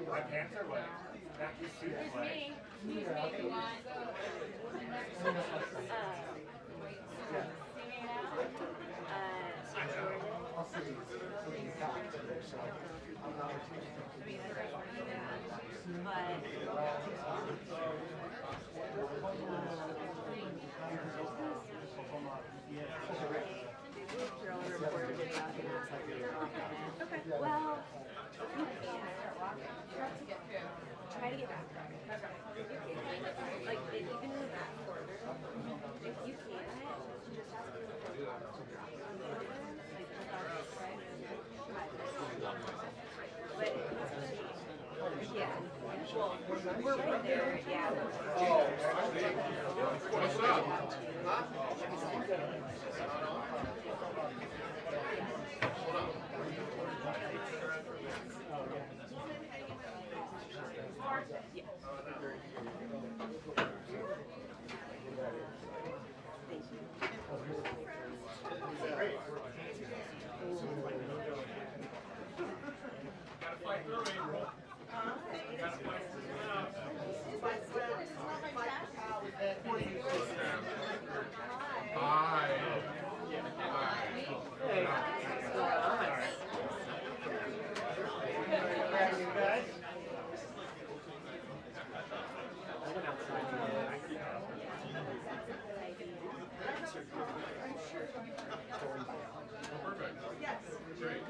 My pants are wet. That suit is wet. Well, try to get back. Like, even in the back corner, if you can, just ask them to drop But, yeah. Well, we're right there, yeah. What's up? Huh? Gotta fight through April. Gotta fight through Hi. Perfect. Yes. Great.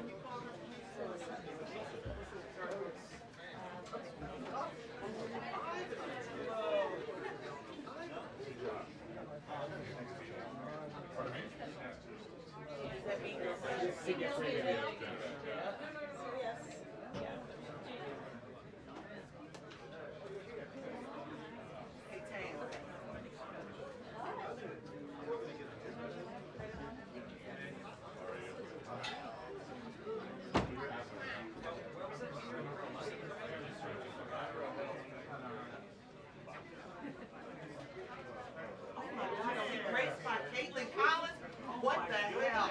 Pardon me? Great spot. Caitlin Collins. What the hell?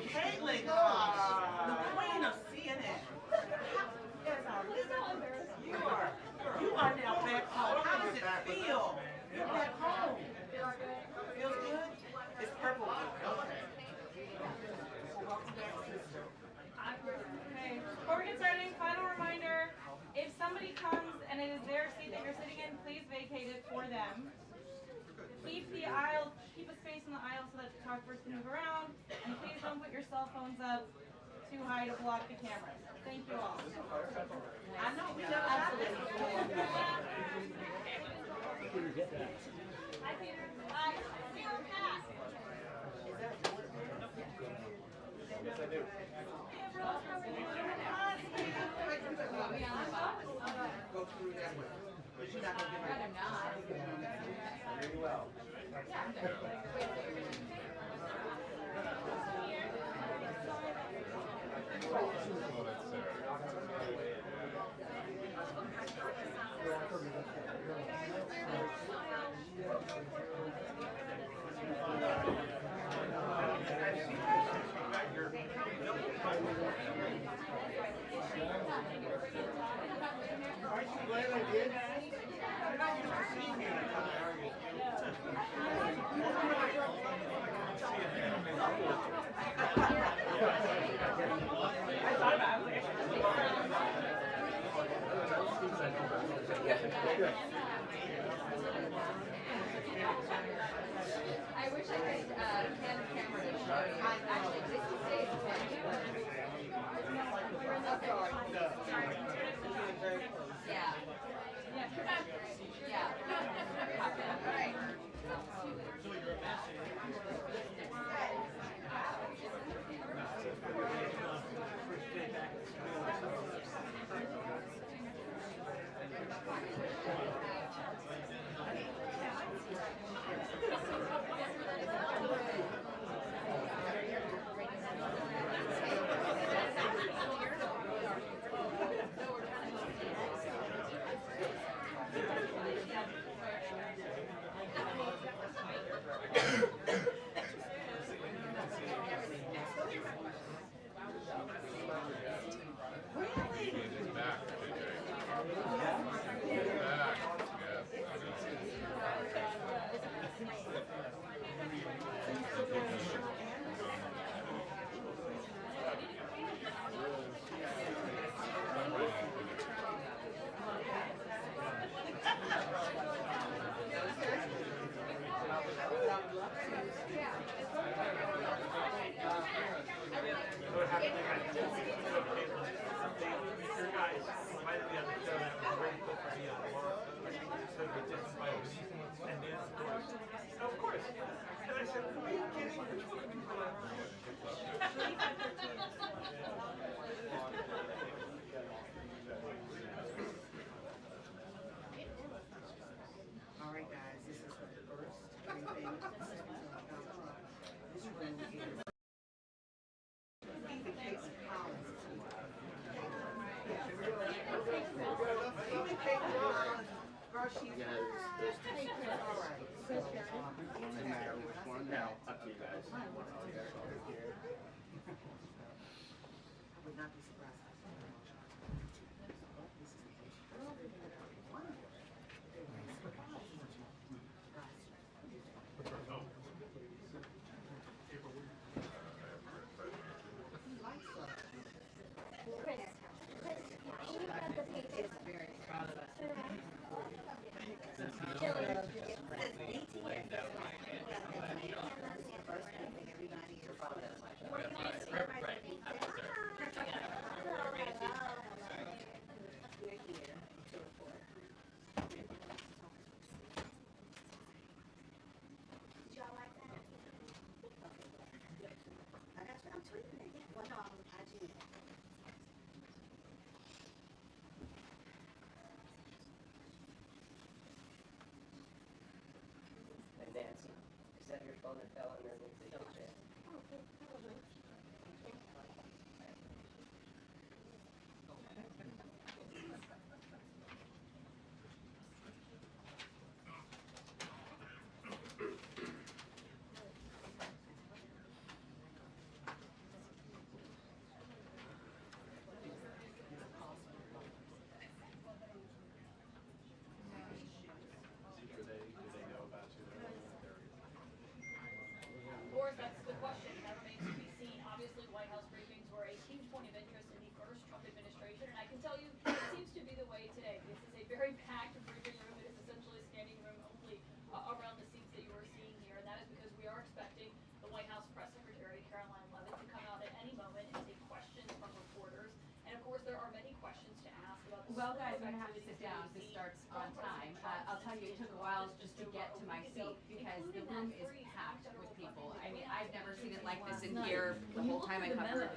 Caitlin Collins, the queen of CNN. You are now back home. How does it feel? You're back home. Feels good? It's purple. Okay. Welcome back, sister. Okay, before we get started, final reminder, if somebody comes and it is their seat that you're sitting in, please vacate it for them. Keep the aisle, keep a space in the aisle so that the talkers can move around, and please don't put your cell phones up too high to block the cameras. Thank you all. I know we never got this. Hi, Peter. Hi. Peter, Pat. Yes, I do. Go through that way. But you're not going to give Rather not. Very well. Aren't you glad I did? I wish I could hand the camera to show you. Actually, this is safe. Yeah. Yeah. All right. Even Casey Collins. Even Casey Collins, girl, she's all right. Doesn't matter which one. No, up to you guys. I would not be surprised. And Nancy, except your phone that fell underneath the kitchen. Do they know about you? Of course, that's the question. That remains to be seen. Obviously, White House briefings were a huge point of interest in the first Trump administration, and I can tell you it seems to be the way today. This is a very packed briefing room. It is essentially standing room only around the seats that you are seeing here, and that is because we are expecting the White House press secretary, Caroline Leavitt, to come out at any moment and take questions from reporters. And of course, there are many questions to ask about the Well, guys, sort of I'm gonna have to sit down. This starts on time. I'll tell you, it took a while just to get to my seat because the room is packed with people. I mean, I've never seen it like this in here the whole time I covered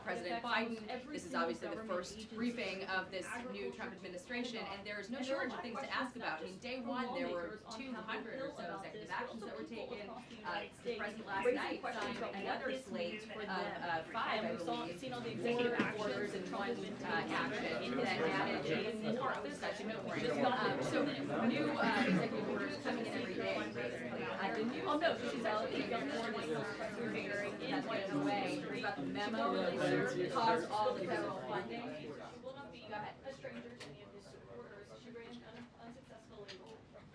President Biden. This is obviously the first briefing of this new Trump administration, and there is no shortage of things to ask about. I mean, day one, there were 200 or so executive actions that were taken. The president last night signed another slate of 5, I believe, seen all the executive orders and one action that added even more discussion morning. So new executive orders coming in every day, basically. The news she's executive order that's getting away. It's about the memo that caused all the federal funding. She will not be a stranger to any of his supporters. She ran unsuccessfully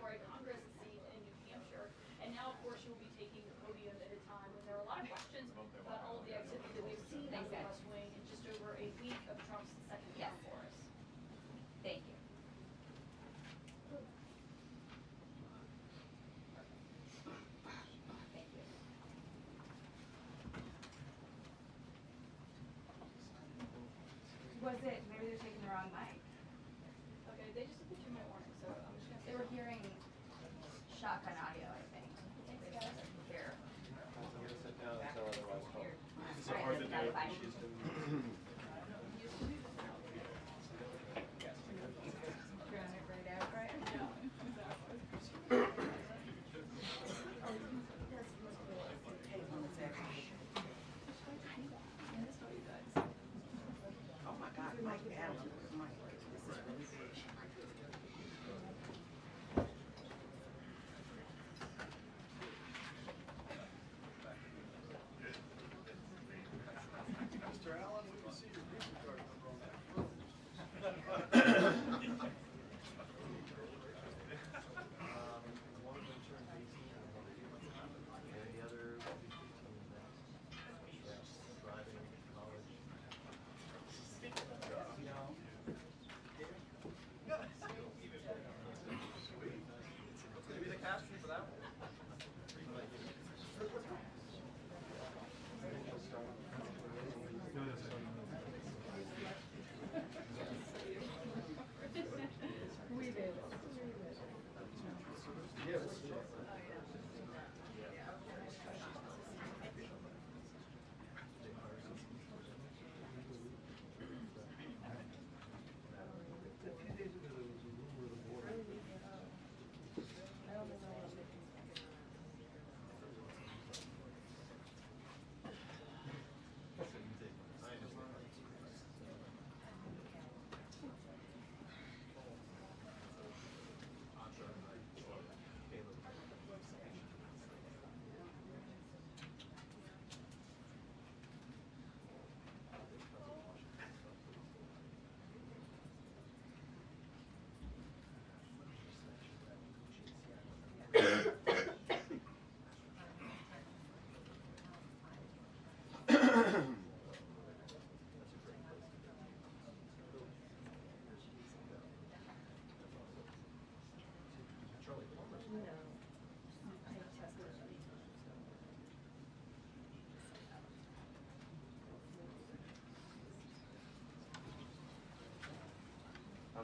for a Congress seat in New Hampshire, and now, of course, she will be taking the podium at a time when there are a lot of questions about all of the activity that we've seen on the West Wing in just over a week of Trump's second term for us. Thank you. Thank you. Was it, maybe they're taking the wrong mic. Okay, they just did the 2-minute warning, so I'm just gonna say. They were hearing shotgun audio, I think. They couldn't hear. I'm gonna sit down until otherwise told. Is it hard to do if she's throwing it right out, right? Oh my God, Mike Allen, Mike, this is really big.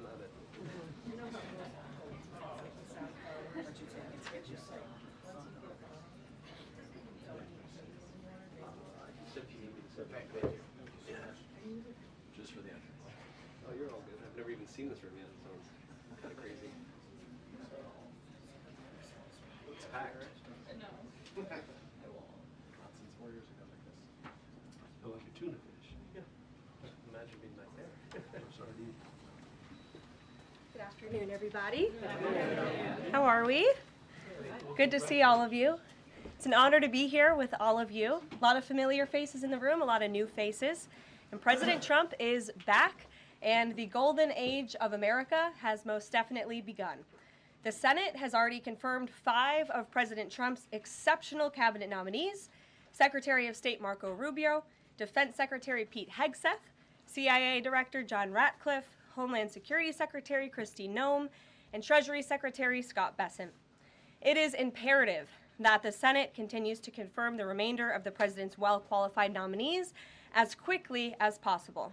none of it. Just for the entrance. Oh, you're all good. I've never even seen this room yet, so it's kind of crazy. It's packed. No. Not since 4 years ago like this. Oh, like a tuna fish. Yeah. Imagine being back there. Sardine. Good afternoon, everybody. How are we? Good to see all of you. It's an honor to be here with all of you. A lot of familiar faces in the room, a lot of new faces. And President Trump is back, and the golden age of America has most definitely begun. The Senate has already confirmed 5 of President Trump's exceptional cabinet nominees: Secretary of State Marco Rubio, Defense Secretary Pete Hegseth, CIA Director John Ratcliffe, Homeland Security Secretary Kristi Noem, and Treasury Secretary Scott Bessent. It is imperative that the Senate continues to confirm the remainder of the president's well-qualified nominees as quickly as possible.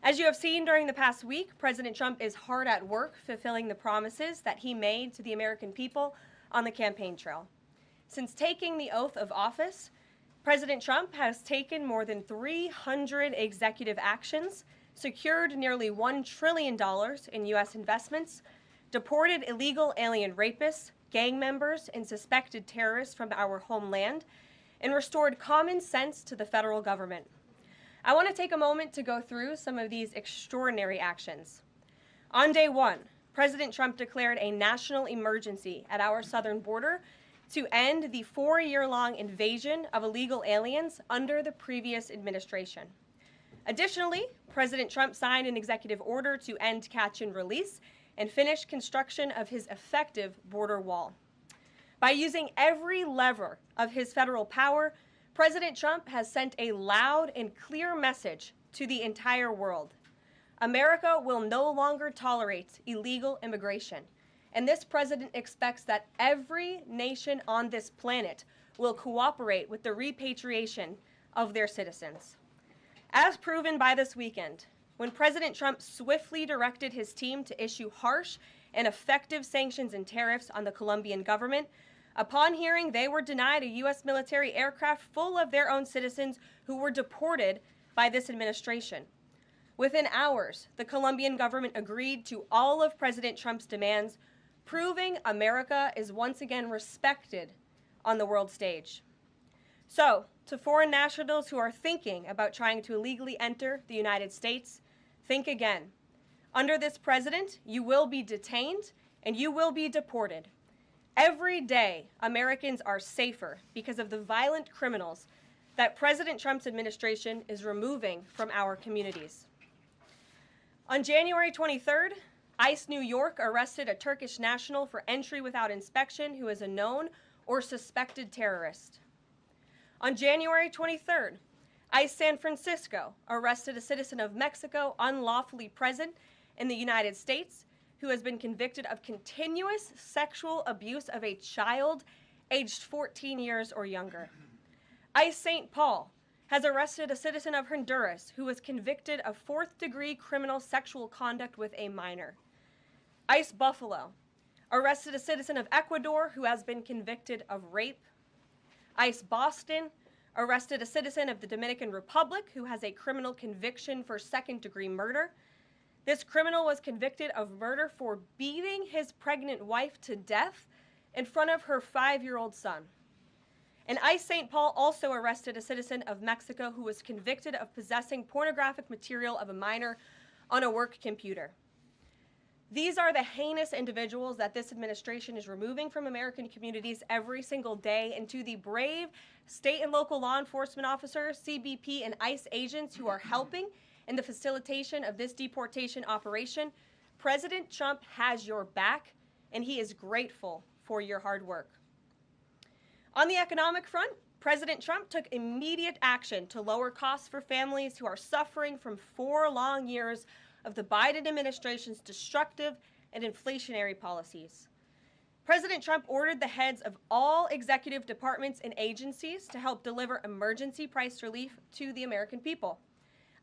As you have seen during the past week, President Trump is hard at work fulfilling the promises that he made to the American people on the campaign trail. Since taking the oath of office, President Trump has taken more than 300 executive actions, secured nearly $1 trillion in U.S. investments, deported illegal alien rapists, gang members, and suspected terrorists from our homeland, and restored common sense to the federal government. I want to take a moment to go through some of these extraordinary actions. On day 1, President Trump declared a national emergency at our southern border to end the 4-year-long invasion of illegal aliens under the previous administration. Additionally, President Trump signed an executive order to end catch and release and finish construction of his effective border wall. By using every lever of his federal power, President Trump has sent a loud and clear message to the entire world. America will no longer tolerate illegal immigration, and this president expects that every nation on this planet will cooperate with the repatriation of their citizens. As proven by this weekend, when President Trump swiftly directed his team to issue harsh and effective sanctions and tariffs on the Colombian government, upon hearing they were denied a U.S. military aircraft full of their own citizens who were deported by this administration. Within hours, the Colombian government agreed to all of President Trump's demands, proving America is once again respected on the world stage. So, to foreign nationals who are thinking about trying to illegally enter the United States, think again. Under this president, you will be detained and you will be deported. Every day, Americans are safer because of the violent criminals that President Trump's administration is removing from our communities. On January 23rd, ICE New York arrested a Turkish national for entry without inspection who is a known or suspected terrorist. On January 23rd, ICE San Francisco arrested a citizen of Mexico unlawfully present in the United States who has been convicted of continuous sexual abuse of a child aged 14 years or younger. ICE St. Paul has arrested a citizen of Honduras who was convicted of 4th-degree criminal sexual conduct with a minor. ICE Buffalo arrested a citizen of Ecuador who has been convicted of rape. ICE Boston arrested a citizen of the Dominican Republic who has a criminal conviction for 2nd-degree murder. This criminal was convicted of murder for beating his pregnant wife to death in front of her 5-year-old son. And ICE St. Paul also arrested a citizen of Mexico who was convicted of possessing pornographic material of a minor on a work computer. These are the heinous individuals that this administration is removing from American communities every single day, and to the brave state and local law enforcement officers, CBP, and ICE agents who are helping in the facilitation of this deportation operation, President Trump has your back, and he is grateful for your hard work. On the economic front, President Trump took immediate action to lower costs for families who are suffering from 4 long years of the Biden administration's destructive and inflationary policies. President Trump ordered the heads of all executive departments and agencies to help deliver emergency price relief to the American people,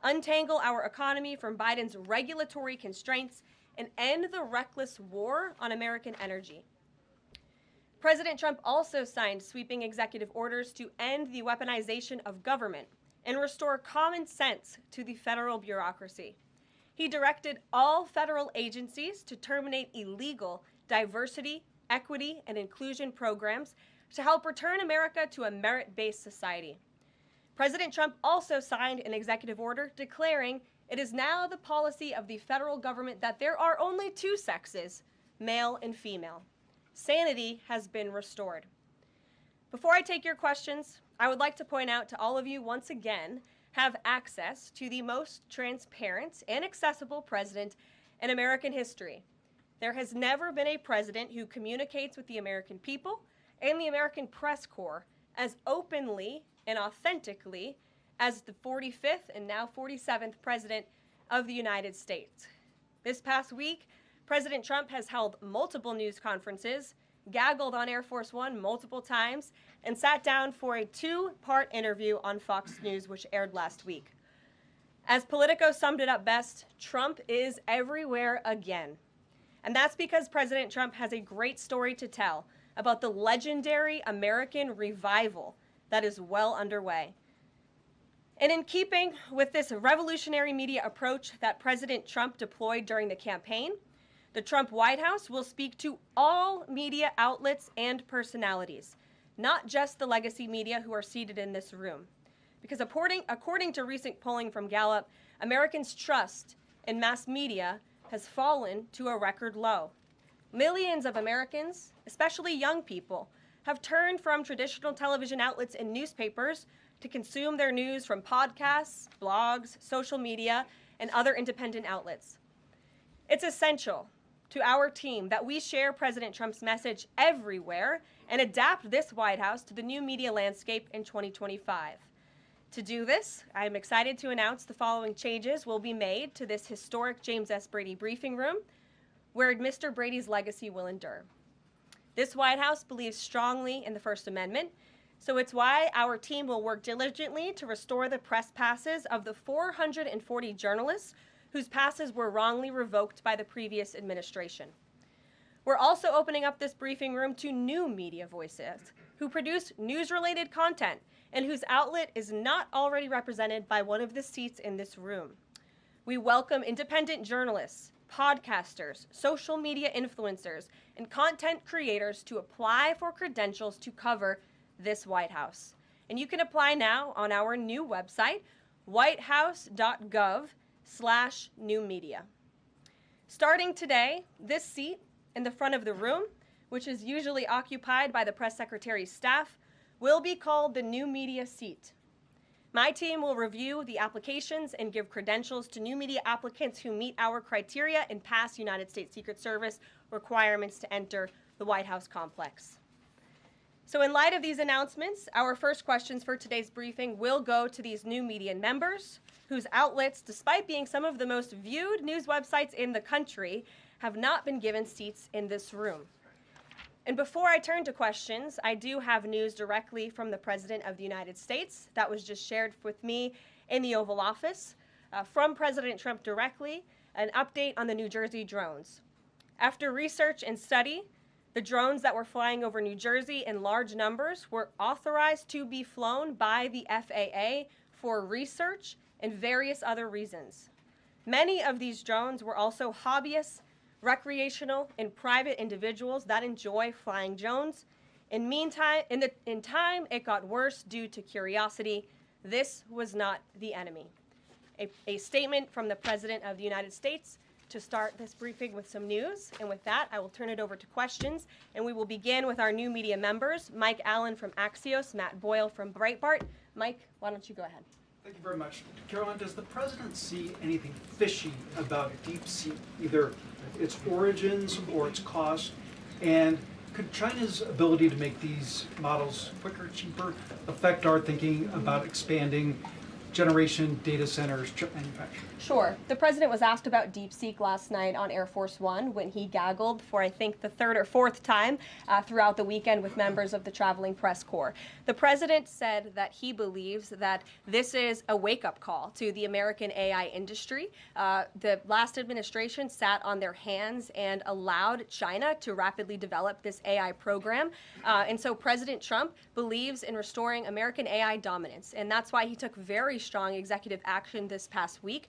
untangle our economy from Biden's regulatory constraints, and end the reckless war on American energy. President Trump also signed sweeping executive orders to end the weaponization of government and restore common sense to the federal bureaucracy. He directed all federal agencies to terminate illegal diversity, equity, and inclusion programs to help return America to a merit-based society. President Trump also signed an executive order declaring it is now the policy of the federal government that there are only two sexes, male and female. Sanity has been restored. Before I take your questions, I would like to point out to all of you once again have access to the most transparent and accessible president in American history. There has never been a president who communicates with the American people and the American press corps as openly and authentically as the 45th and now 47th President of the United States. This past week, President Trump has held multiple news conferences, gaggled on Air Force One multiple times, and sat down for a two-part interview on Fox News, which aired last week. As Politico summed it up best, Trump is everywhere again. And that's because President Trump has a great story to tell about the legendary American revival that is well underway. And in keeping with this revolutionary media approach that President Trump deployed during the campaign, the Trump White House will speak to all media outlets and personalities, not just the legacy media who are seated in this room. Because according to recent polling from Gallup, Americans' trust in mass media has fallen to a record low. Millions of Americans, especially young people, have turned from traditional television outlets and newspapers to consume their news from podcasts, blogs, social media, and other independent outlets. It's essential to our team that we share President Trump's message everywhere and adapt this White House to the new media landscape in 2025. To do this, I am excited to announce the following changes will be made to this historic James S. Brady briefing room, where Mr. Brady's legacy will endure. This White House believes strongly in the First Amendment, so it's why our team will work diligently to restore the press passes of the 440 journalists whose passes were wrongly revoked by the previous administration. We're also opening up this briefing room to new media voices who produce news-related content and whose outlet is not already represented by one of the seats in this room. We welcome independent journalists, podcasters, social media influencers, and content creators to apply for credentials to cover this White House. And you can apply now on our new website, whitehouse.gov/newmedia. Starting today, this seat in the front of the room, which is usually occupied by the press secretary's staff, will be called the new media seat. My team will review the applications and give credentials to new media applicants who meet our criteria and pass United States Secret Service requirements to enter the White House complex. So in light of these announcements, our first questions for today's briefing will go to these new media members whose outlets, despite being some of the most viewed news websites in the country, have not been given seats in this room. And before I turn to questions, I do have news directly from the President of the United States that was just shared with me in the Oval Office from President Trump directly, an update on the New Jersey drones. After research and study, the drones that were flying over New Jersey in large numbers were authorized to be flown by the FAA for research and various other reasons. Many of these drones were also hobbyists, recreational, and private individuals that enjoy flying drones. In time, it got worse due to curiosity. This was not the enemy. A statement from the President of the United States to start this briefing with some news. And with that, I will turn it over to questions. And we will begin with our new media members, Mike Allen from Axios, Matt Boyle from Breitbart. Mike, why don't you go ahead? Thank you very much. Caroline, does the President see anything fishy about DeepSeek, either its origins or its cost? And could China's ability to make these models quicker, cheaper, affect our thinking about expanding generation data centers, chip manufacturers? Sure. The president was asked about DeepSeek last night on Air Force One when he gaggled for, I think, the third or fourth time throughout the weekend with members of the traveling press corps. The president said that he believes that this is a wake-up call to the American AI industry. The last administration sat on their hands and allowed China to rapidly develop this AI program. And so President Trump believes in restoring American AI dominance. And that's why he took very strong executive action this past week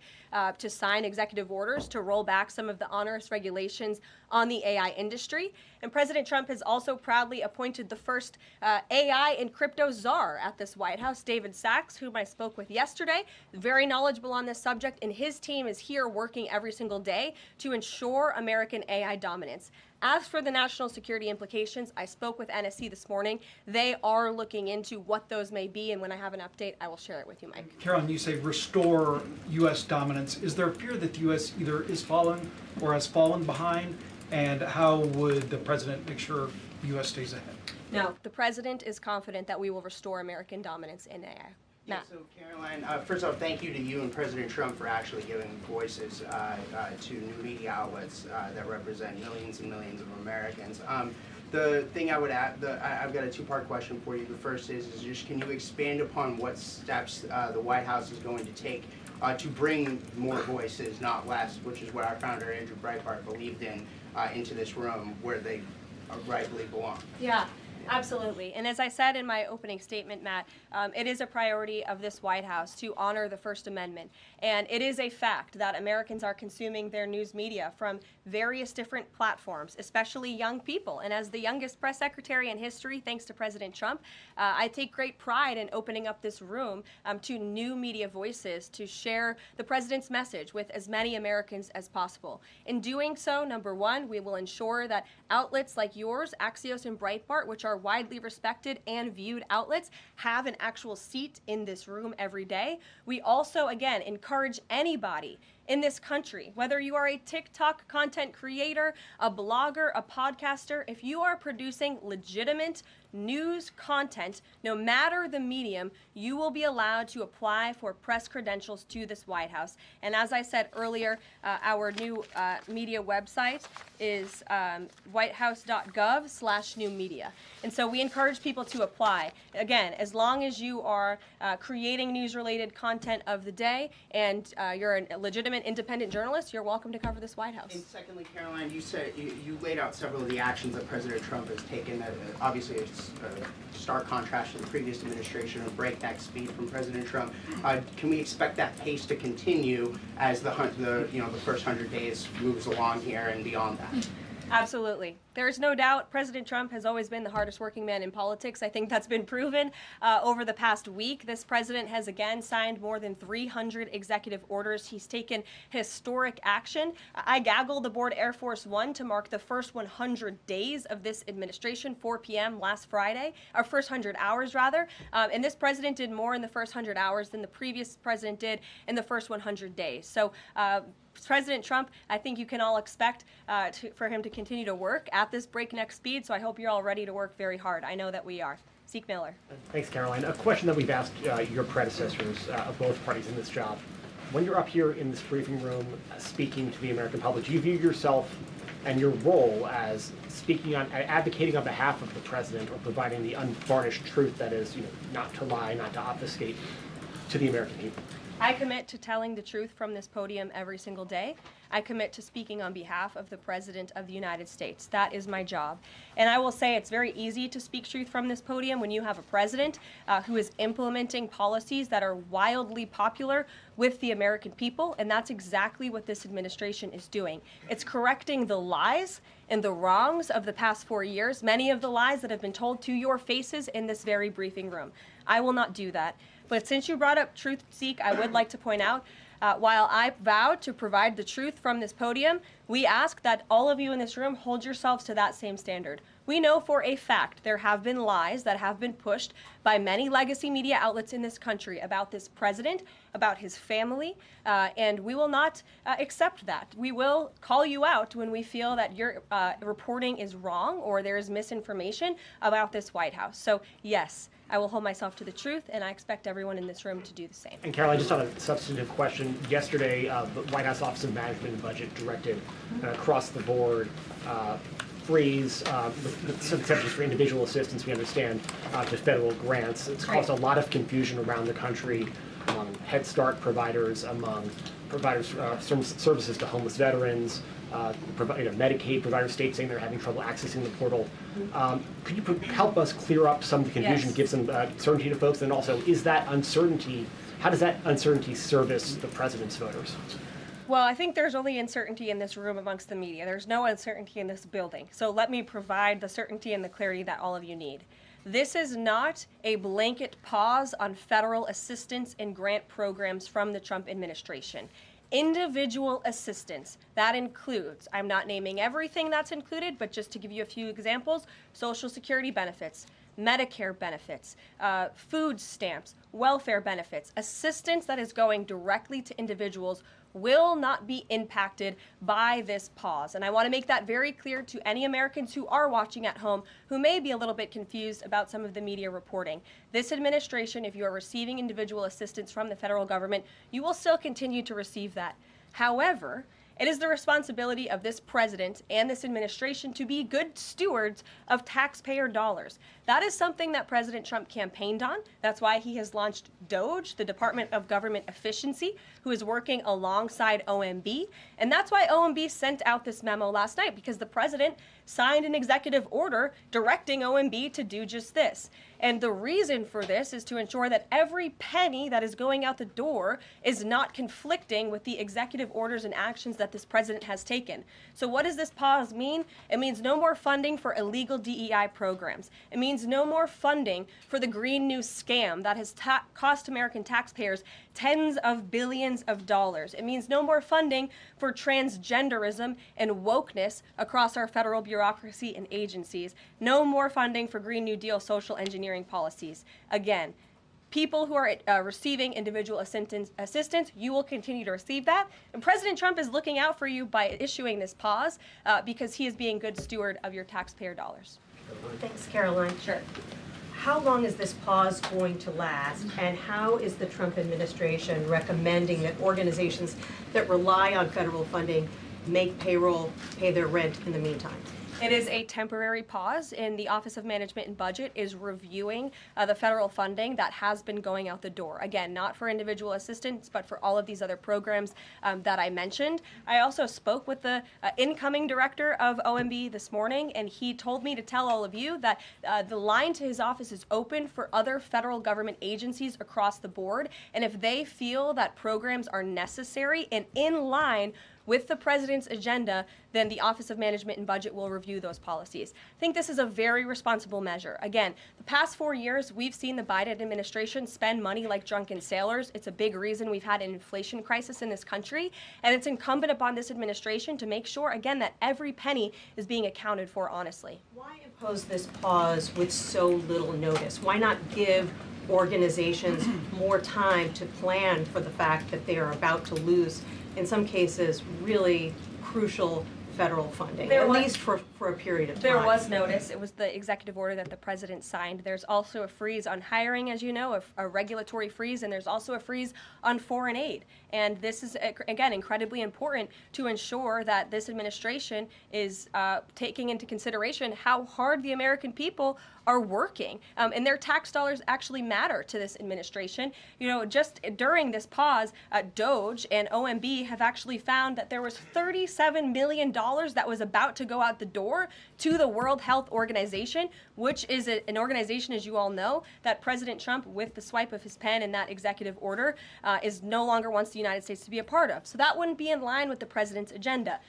to sign executive orders to roll back some of the onerous regulations on the AI industry. And President Trump has also proudly appointed the first AI and crypto czar at this White House, David Sachs, whom I spoke with yesterday, very knowledgeable on this subject, and his team is here working every single day to ensure American AI dominance. As for the national security implications, I spoke with NSC this morning. They are looking into what those may be, and when I have an update, I will share it with you, Mike. Carolyn, you say restore U.S. dominance. Is there a fear that the U.S. either is falling or has fallen behind? And how would the president make sure the U.S. stays ahead? No, the president is confident that we will restore American dominance in AI. Yeah, so Caroline, first off, thank you to you and President Trump for actually giving voices to new media outlets that represent millions and millions of Americans. The thing I would add, I've got a two-part question for you. The first is just can you expand upon what steps the White House is going to take to bring more voices, not less, which is what our founder, Andrew Breitbart, believed in, into this room where they rightfully belong? Yeah. Absolutely. And as I said in my opening statement, Matt, it is a priority of this White House to honor the First Amendment. And it is a fact that Americans are consuming their news media from various different platforms, especially young people. And as the youngest press secretary in history, thanks to President Trump, I take great pride in opening up this room to new media voices to share the president's message with as many Americans as possible. In doing so, number one, we will ensure that outlets like yours, Axios and Breitbart, which are widely respected and viewed outlets, have an actual seat in this room every day. We also, again, encourage anybody in this country, whether you are a TikTok content creator, a blogger, a podcaster, if you are producing legitimate news content, no matter the medium, you will be allowed to apply for press credentials to this White House. And as I said earlier, our new media website is whitehouse.gov/new media. And so we encourage people to apply. Again, as long as you are creating news-related content of the day and you're a legitimate independent journalist, you're welcome to cover this White House. And secondly, Caroline, you said you laid out several of the actions that President Trump has taken. That obviously, it's a stark contrast to the previous administration of breakneck speed from President Trump. Can we expect that pace to continue as the first 100 days moves along here and beyond that? Absolutely. There's no doubt President Trump has always been the hardest working man in politics. I think that's been proven over the past week. This president has again signed more than 300 executive orders. He's taken historic action. I gaggled aboard Air Force One to mark the first 100 days of this administration, 4 p.m. last Friday, or first 100 hours rather. And this president did more in the first 100 hours than the previous president did in the first 100 days. So President Trump, I think you can all expect for him to continue to work at this breakneck speed, so I hope you're all ready to work very hard. I know that we are. Zeke Miller. Thanks, Caroline. A question that we've asked your predecessors of both parties in this job. When you're up here in this briefing room speaking to the American public, do you view yourself and your role as speaking on, advocating on behalf of the president or providing the unvarnished truth that is, not to lie, not to obfuscate to the American people? I commit to telling the truth from this podium every single day. I commit to speaking on behalf of the President of the United States. That is my job. And I will say it's very easy to speak truth from this podium when you have a president who is implementing policies that are wildly popular with the American people, and that's exactly what this administration is doing. It's correcting the lies and the wrongs of the past 4 years, many of the lies that have been told to your faces in this very briefing room. I will not do that. But since you brought up truth, Zeke, I would like to point out, while I vow to provide the truth from this podium, we ask that all of you in this room hold yourselves to that same standard. We know for a fact there have been lies that have been pushed by many legacy media outlets in this country about this president, about his family, and we will not accept that. We will call you out when we feel that your reporting is wrong or there is misinformation about this White House. So yes, I will hold myself to the truth, and I expect everyone in this room to do the same. And Caroline, just on a substantive question, yesterday the White House Office of Management and Budget directed across the board freeze, with some exceptions for individual assistance, we understand, to federal grants. It's caused a lot of confusion around the country among Head Start providers, among providers services to homeless veterans, Medicaid providers, states saying they're having trouble accessing the portal. Could you help us clear up some of the confusion, give some certainty to folks, and also, is that uncertainty, how does that uncertainty service the president's voters? Well, I think there's only uncertainty in this room amongst the media. There's no uncertainty in this building. So let me provide the certainty and the clarity that all of you need. This is not a blanket pause on federal assistance and grant programs from the Trump administration. Individual assistance, that includes, I'm not naming everything that's included, but just to give you a few examples, Social Security benefits, Medicare benefits, food stamps, welfare benefits, assistance that is going directly to individuals will not be impacted by this pause. And I want to make that very clear to any Americans who are watching at home who may be a little bit confused about some of the media reporting. This administration, if you are receiving individual assistance from the federal government, you will still continue to receive that. However, it is the responsibility of this president and this administration to be good stewards of taxpayer dollars. That is something that President Trump campaigned on. That's why he has launched DOGE, the Department of Government Efficiency, who is working alongside OMB. And that's why OMB sent out this memo last night, because the president signed an executive order directing OMB to do just this. And the reason for this is to ensure that every penny that is going out the door is not conflicting with the executive orders and actions that this president has taken. So what does this pause mean? It means no more funding for illegal DEI programs. It means no more funding for the Green New scam that has cost American taxpayers tens of billions of dollars. It means no more funding for transgenderism and wokeness across our federal bureaucracy and agencies. No more funding for Green New Deal social engineering policies. Again, people who are receiving individual assistance, you will continue to receive that. And President Trump is looking out for you by issuing this pause because he is being good steward of your taxpayer dollars. Thanks, Caroline. Sure. How long is this pause going to last, and how is the Trump administration recommending that organizations that rely on federal funding make payroll, pay their rent in the meantime? It is a temporary pause, and the Office of Management and Budget is reviewing the federal funding that has been going out the door. Again, not for individual assistance, but for all of these other programs that I mentioned. I also spoke with the incoming director of OMB this morning, and he told me to tell all of you that the line to his office is open for other federal government agencies across the board, and if they feel that programs are necessary and in line with the president's agenda, then the Office of Management and Budget will review those policies. I think this is a very responsible measure. Again, the past 4 years, we've seen the Biden administration spend money like drunken sailors. It's a big reason we've had an inflation crisis in this country, and it's incumbent upon this administration to make sure, again, that every penny is being accounted for honestly. Why impose this pause with so little notice? Why not give organizations more time to plan for the fact that they are about to lose, in some cases, really crucial federal funding, at least for a period of time? There was notice. It was the executive order that the president signed. There's also a freeze on hiring, as you know, a regulatory freeze, and there's also a freeze on foreign aid. And this is, again, incredibly important to ensure that this administration is taking into consideration how hard the American people are working. And their tax dollars actually matter to this administration. You know, just during this pause, DOGE and OMB have actually found that there was $37 million that was about to go out the door to the World Health Organization, which is an organization, as you all know, that President Trump, with the swipe of his pen in that executive order, is no longer wants the United States to be a part of. So that wouldn't be in line with the president's agenda.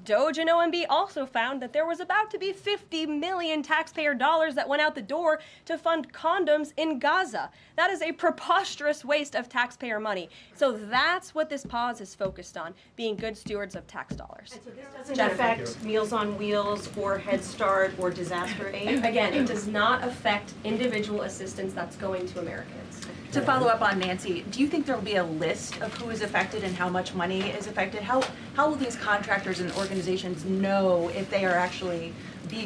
DOGE and OMB also found that there was about to be 50 million taxpayer dollars that went out the door to fund condoms in Gaza. That is a preposterous waste of taxpayer money. So that's what this pause is focused on, being good stewards of tax dollars. And so this doesn't affect Meals on Wheels or Head Start or disaster aid? Again, it does not affect individual assistance that's going to Americans. To follow up on Nancy, do you think there will be a list of who is affected and how much money is affected? How will these contractors and organizations know if they are actually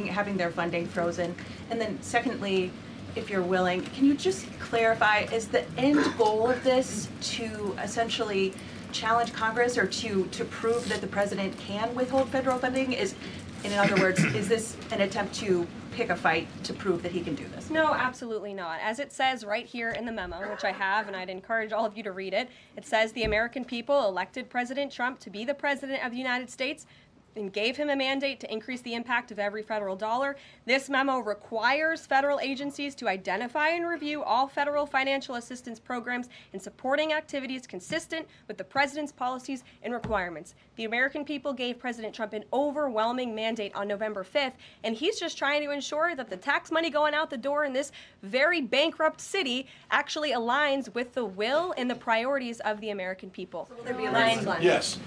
having their funding frozen? And then secondly, if you're willing, can you just clarify, is the end goal of this to essentially challenge Congress or to prove that the president can withhold federal funding? In other words, is this an attempt to pick a fight to prove that he can do this? No, absolutely not. As it says right here in the memo, which I have, and I'd encourage all of you to read it, it says the American people elected President Trump to be the president of the United States and gave him a mandate to increase the impact of every federal dollar. This memo requires federal agencies to identify and review all federal financial assistance programs and supporting activities consistent with the president's policies and requirements. The American people gave President Trump an overwhelming mandate on November 5th, and he's just trying to ensure that the tax money going out the door in this very bankrupt city actually aligns with the will and the priorities of the American people. Will there be a line? Yes.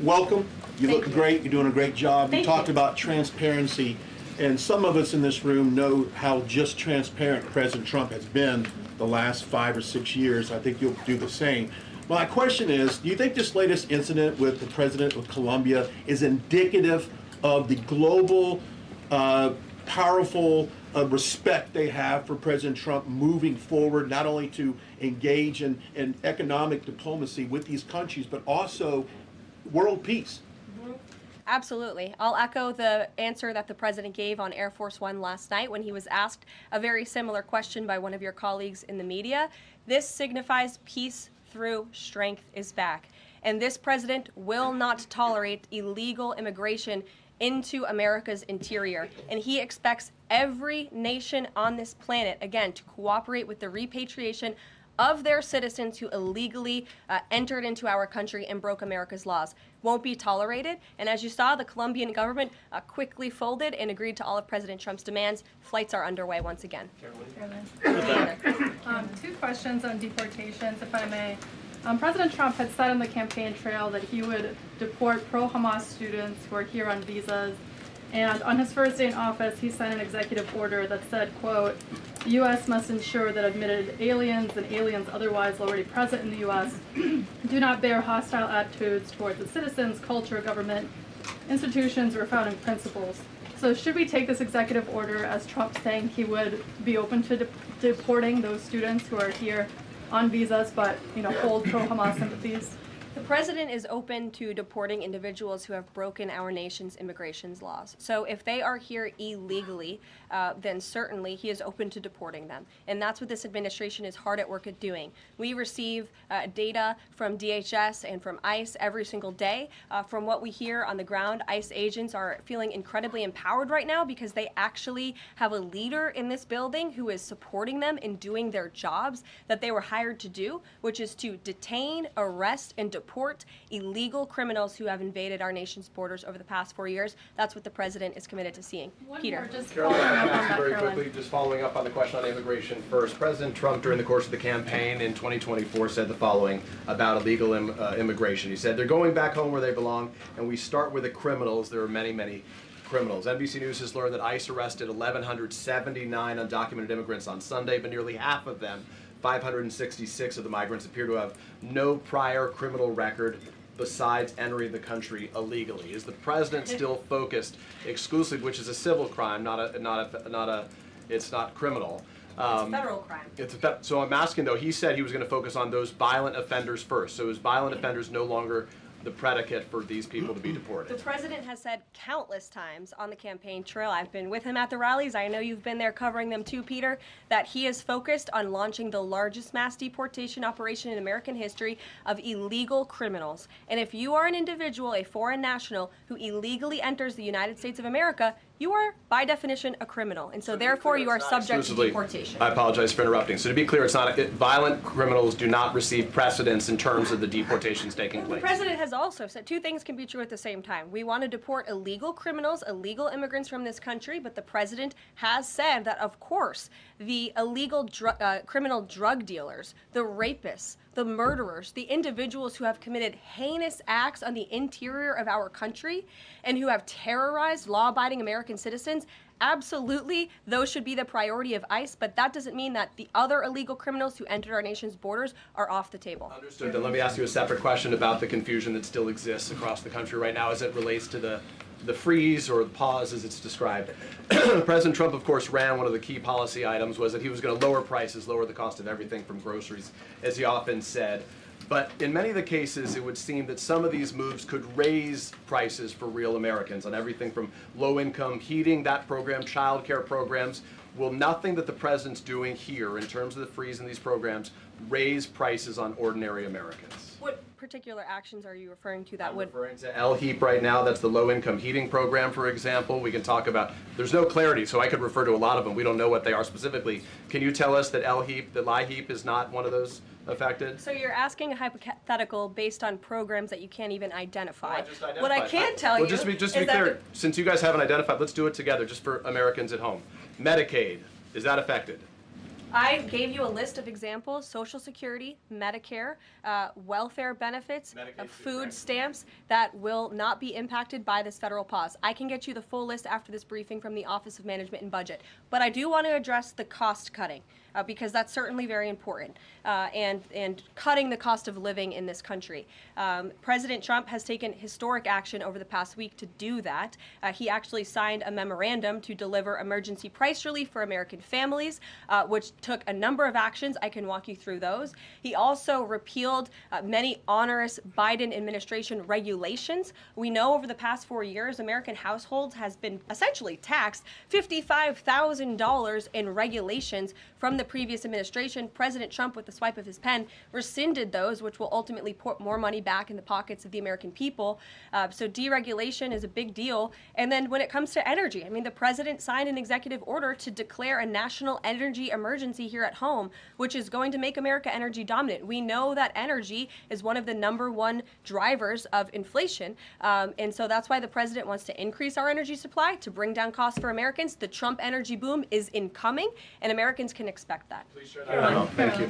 Welcome. You look great. You're doing a great job. You talked about transparency, and some of us in this room know how just transparent President Trump has been the last 5 or 6 years. I think you'll do the same. My question is, do you think this latest incident with the president of Colombia is indicative of the global, powerful respect they have for President Trump moving forward, not only to engage in economic diplomacy with these countries, but also world peace? Absolutely. I'll echo the answer that the president gave on Air Force One last night when he was asked a very similar question by one of your colleagues in the media. This signifies peace through strength is back. And this president will not tolerate illegal immigration into America's interior. And he expects every nation on this planet, again, to cooperate with the repatriation of their citizens who illegally entered into our country and broke America's laws. Won't be tolerated. And as you saw, the Colombian government quickly folded and agreed to all of President Trump's demands. Flights are underway once again. Two questions on deportations, if I may. President Trump had said on the campaign trail that he would deport pro-Hamas students who are here on visas. And on his first day in office, he signed an executive order that said, quote, the U.S. must ensure that admitted aliens and aliens otherwise already present in the U.S. do not bear hostile attitudes towards the citizens, culture, government, institutions, or founding principles. So should we take this executive order as Trump saying he would be open to deporting those students who are here on visas but, hold pro-Hamas sympathies? The president is open to deporting individuals who have broken our nation's immigration laws. So if they are here illegally, then certainly he is open to deporting them. And that's what this administration is hard at work at doing. We receive data from DHS and from ICE every single day. From what we hear on the ground, ICE agents are feeling incredibly empowered right now because they actually have a leader in this building who is supporting them in doing their jobs that they were hired to do, which is to detain, arrest, and deport illegal criminals who have invaded our nation's borders over the past 4 years. That's what the president is committed to seeing. Peter. Very quickly, just following up on the question on immigration first. President Trump, during the course of the campaign in 2024, said the following about illegal immigration. He said, they're going back home where they belong, and we start with the criminals. There are many, many criminals. NBC News has learned that ICE arrested 1,179 undocumented immigrants on Sunday, but nearly half of them, 566 of the migrants, appear to have no prior criminal record besides entering the country illegally. Is the president still focused exclusively, which is a civil crime, it's not criminal? It's a federal crime. So I'm asking though, he said he was going to focus on those violent offenders first. So is violent offenders no longer the predicate for these people to be deported? The president has said countless times on the campaign trail, I've been with him at the rallies, I know you've been there covering them too, Peter, that he is focused on launching the largest mass deportation operation in American history of illegal criminals. And if you are an individual, a foreign national, who illegally enters the United States of America, you are, by definition, a criminal. And so therefore, you are subject to deportation. I apologize for interrupting. So to be clear, it's not violent criminals do not receive precedence in terms of the deportations taking place. The president has also said two things can be true at the same time. We want to deport illegal criminals, illegal immigrants from this country, but the president has said that, of course, the illegal criminal drug dealers, the rapists, the murderers, the individuals who have committed heinous acts on the interior of our country and who have terrorized law-abiding American citizens, absolutely, those should be the priority of ICE, but that doesn't mean that the other illegal criminals who entered our nation's borders are off the table. Understood. Then let me ask you a separate question about the confusion that still exists across the country right now as it relates to the the freeze or the pause as it's described. President Trump, of course, ran one of the key policy items was that he was going to lower prices, lower the cost of everything from groceries, as he often said. But in many of the cases, it would seem that some of these moves could raise prices for real Americans on everything from low-income heating, that program, child care programs. Will nothing that the president's doing here in terms of the freeze in these programs raise prices on ordinary Americans? What particular actions are you referring to that would? I'm referring to LHEAP right now. That's the low-income heating program, for example. We can talk about, there's no clarity, so I could refer to a lot of them. We don't know what they are specifically. Can you tell us that LHEAP is not one of those affected? So you're asking a hypothetical based on programs that you can't even identify. I just identified. What I can tell you just to be is clear, that since you guys haven't identified, let's do it together just for Americans at home. Medicaid, is that affected? I gave you a list of examples: Social Security, Medicare, welfare benefits, food stamps that will not be impacted by this federal pause. I can get you the full list after this briefing from the Office of Management and Budget. But I do want to address the cost cutting. Because that's certainly very important, and cutting the cost of living in this country. President Trump has taken historic action over the past week to do that. He actually signed a memorandum to deliver emergency price relief for American families, which took a number of actions. I can walk you through those. He also repealed many onerous Biden administration regulations. We know over the past 4 years, American households has been essentially taxed $55,000 in regulations from the previous administration. President Trump, with the swipe of his pen, rescinded those, which will ultimately put more money back in the pockets of the American people. So deregulation is a big deal. And then when it comes to energy, I mean, the president signed an executive order to declare a national energy emergency here at home, which is going to make America energy dominant. We know that energy is one of the #1 drivers of inflation. And so that's why the president wants to increase our energy supply to bring down costs for Americans. The Trump energy boom is incoming, and Americans can expect that. Caroline, thank you.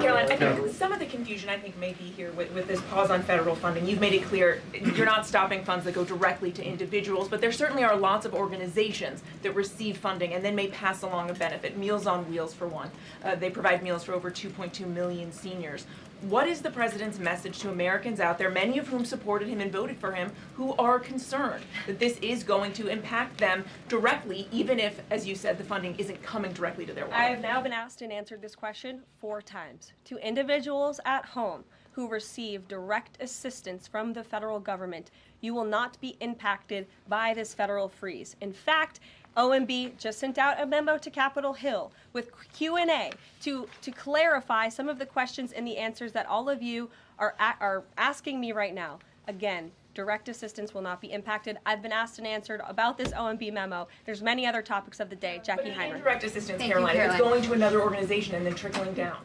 Caroline, I think some of the confusion may be here with this pause on federal funding. You've made it clear you're not stopping funds that go directly to individuals, but there certainly are lots of organizations that receive funding and then may pass along a benefit. Meals on Wheels, for one. They provide meals for over 2.2 million seniors. What is the president's message to Americans out there, many of whom supported him and voted for him, who are concerned that this is going to impact them directly, even if, as you said, the funding isn't coming directly to their wallet? I have now been asked and answered this question 4 times. To individuals at home who receive direct assistance from the federal government, you will not be impacted by this federal freeze. In fact, OMB just sent out a memo to Capitol Hill with Q&A to clarify some of the questions and the answers that all of you are asking me right now. Again, direct assistance will not be impacted. I've been asked and answered about this OMB memo. There's many other topics of the day. Jackie Heinrich. Direct assistance, Caroline, if it's going to another organization and then trickling down.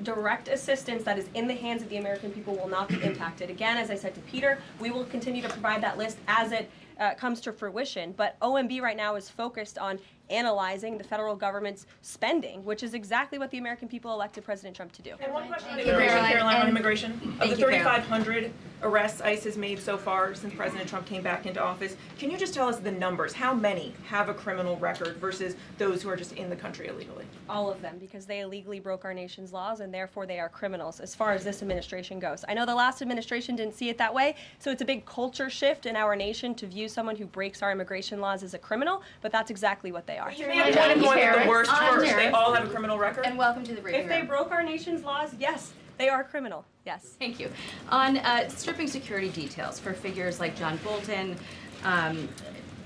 Direct assistance that is in the hands of the American people will not be impacted. Again, as I said to Peter, we will continue to provide that list as it comes to fruition. But OMB right now is focused on analyzing the federal government's spending, which is exactly what the American people elected President Trump to do. And one question on immigration, Caroline, on immigration. Of the 3,500 arrests ICE has made so far since President Trump came back into office, can you just tell us the numbers? How many have a criminal record versus those who are just in the country illegally? All of them, because they illegally broke our nation's laws, and therefore they are criminals as far as this administration goes. I know the last administration didn't see it that way, so it's a big culture shift in our nation to view someone who breaks our immigration laws as a criminal, but that's exactly what they are. You made a point of going with the worst first. They all have a criminal record? And welcome to the briefing If they room. broke our nation's laws, yes, they are criminal. Yes. Thank you. On stripping security details for figures like John Bolton,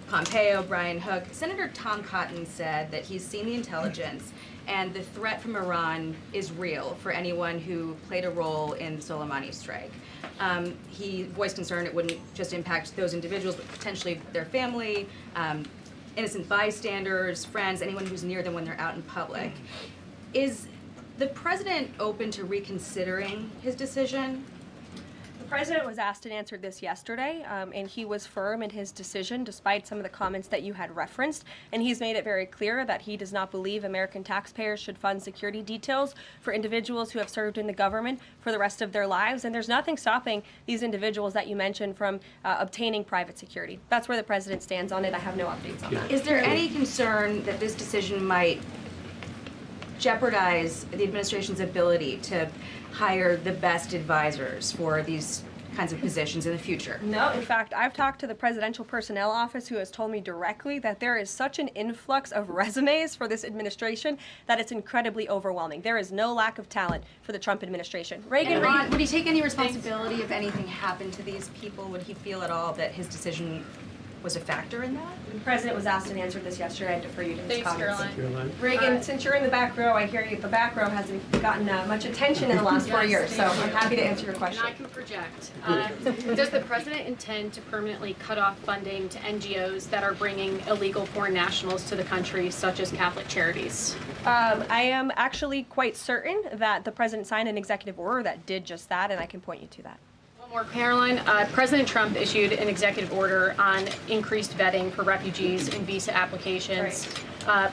Pompeo, Brian Hook, Senator Tom Cotton said that he's seen the intelligence and the threat from Iran is real for anyone who played a role in Soleimani's strike. He voiced concern it wouldn't just impact those individuals, but potentially their family, innocent bystanders, friends, anyone who's near them when they're out in public. Is the president open to reconsidering his decision? The president was asked and answered this yesterday, and he was firm in his decision despite some of the comments that you had referenced, and he's made it very clear that he does not believe American taxpayers should fund security details for individuals who have served in the government for the rest of their lives, and there's nothing stopping these individuals that you mentioned from obtaining private security. That's where the president stands on it. I have no updates on that. Is there any concern that this decision might jeopardize the administration's ability to hire the best advisors for these kinds of positions in the future. No, in fact, I've talked to the presidential personnel office who has told me directly that there is such an influx of resumes for this administration that it's incredibly overwhelming. There is no lack of talent for the Trump administration. Reagan, would he take any responsibility if anything happened to these people? Would he feel at all that his decision was a factor in that? The president was asked and answered this yesterday. I defer you to his Thanks, comments. Caroline. Reagan, since you're in the back row, I hear you, the back row hasn't gotten much attention in the last 4 years, so I'm happy to answer your question. And I can project. Does the president intend to permanently cut off funding to NGOs that are bringing illegal foreign nationals to the country, such as Catholic Charities? I am actually quite certain that the president signed an executive order that did just that, and I can point you to that. One more, Caroline. President Trump issued an executive order on increased vetting for refugees and visa applications.